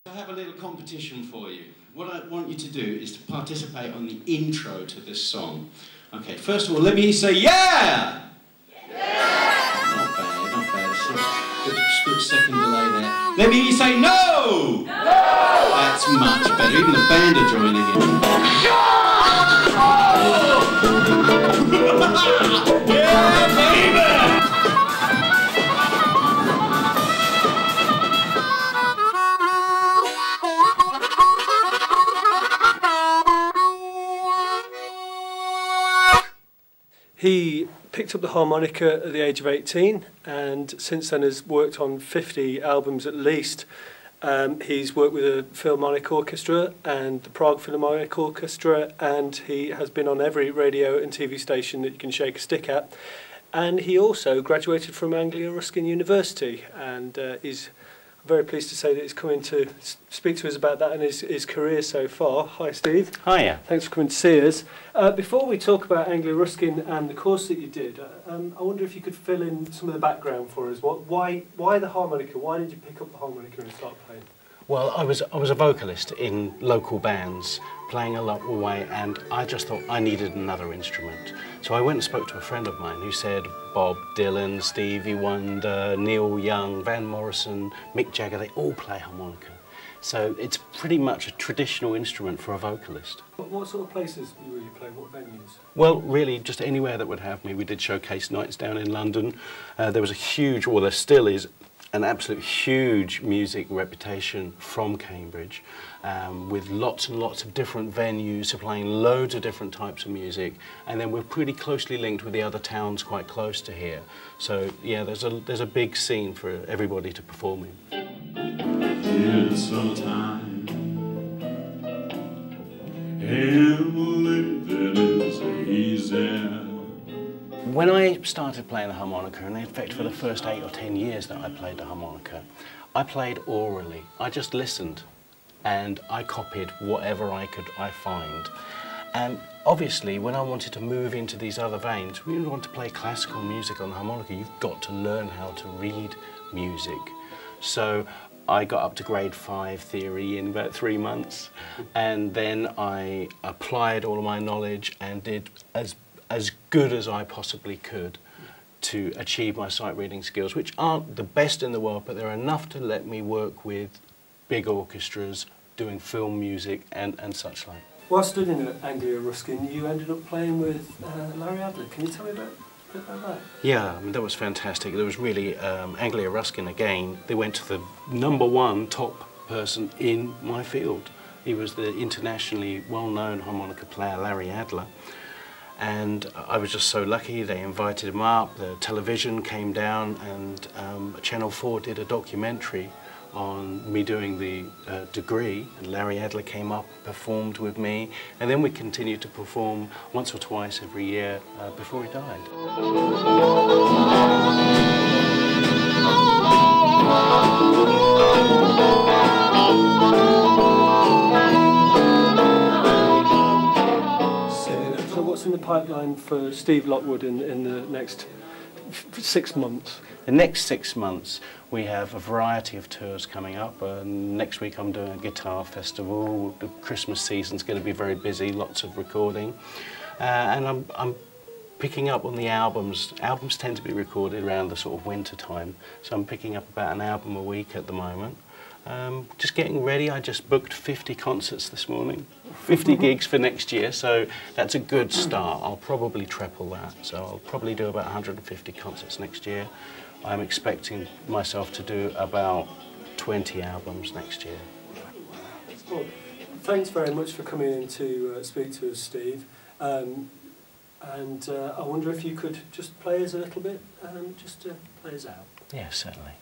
I have a little competition for you. What I want you to do is to participate on the intro to this song. Okay, first of all, let me hear you say, yeah! Yeah! Not bad, not bad. Good split second delay there. Let me hear you say, no! No! That's much better. Even the band are joining in. Yeah, baby! He picked up the harmonica at the age of 18 and since then has worked on 50 albums at least. He's worked with a Philharmonic Orchestra and the Prague Philharmonic Orchestra, and he has been on every radio and TV station that you can shake a stick at. And he also graduated from Anglia Ruskin University, and is very pleased to say that he's coming to speak to us about that and his career so far. Hi, Steve. Hiya. Thanks for coming to see us. Before we talk about Anglia Ruskin and the course that you did, I wonder if you could fill in some of the background for us. Why the harmonica? Why did you pick up the harmonica and start playing? Well, I was a vocalist in local bands, playing a lot away, and I just thought I needed another instrument. So I went and spoke to a friend of mine who said Bob Dylan, Stevie Wonder, Neil Young, Van Morrison, Mick Jagger, they all play harmonica. So it's pretty much a traditional instrument for a vocalist. What sort of places were you playing? What venues? Well, really, just anywhere that would have me. We did showcase nights down in London. There was a huge, well, there still is, an absolute huge music reputation from Cambridge, with lots and lots of different venues supplying loads of different types of music, and then we're pretty closely linked with the other towns quite close to here. So yeah, there's a big scene for everybody to perform in. In summertime, and living is easy. When I started playing the harmonica, and in fact for the first 8 or 10 years that I played the harmonica, I played orally. I just listened and I copied whatever I find. And obviously when I wanted to move into these other veins, when you want to play classical music on the harmonica, you've got to learn how to read music. So I got up to grade 5 theory in about 3 months, and then I applied all of my knowledge and did as good as I possibly could to achieve my sight reading skills, which aren't the best in the world, but they're enough to let me work with big orchestras, doing film music and such like. While studying at Anglia Ruskin, you ended up playing with Larry Adler. Can you tell me a bit about that? Yeah, I mean, that was fantastic. There was really, Anglia Ruskin again, they went to the #1 top person in my field. He was the internationally well-known harmonica player, Larry Adler. And I was just so lucky, they invited him up, the television came down, and Channel 4 did a documentary on me doing the degree, and Larry Adler came up, performed with me, and then we continued to perform once or twice every year before he died. What's in the pipeline for Steve Lockwood in the next 6 months? The next 6 months we have a variety of tours coming up. Next week I'm doing a guitar festival. The Christmas season's going to be very busy, lots of recording. And I'm picking up on the albums. Albums tend to be recorded around the sort of winter time, so I'm picking up about an album a week at the moment. Just getting ready. I just booked 50 concerts this morning, 50 gigs for next year, so that's a good start. I'll probably treble that, so I'll probably do about 150 concerts next year. I'm expecting myself to do about 20 albums next year. Well, thanks very much for coming in to speak to us, Steve. I wonder if you could just play us a little bit, just to play us out. Yeah, certainly.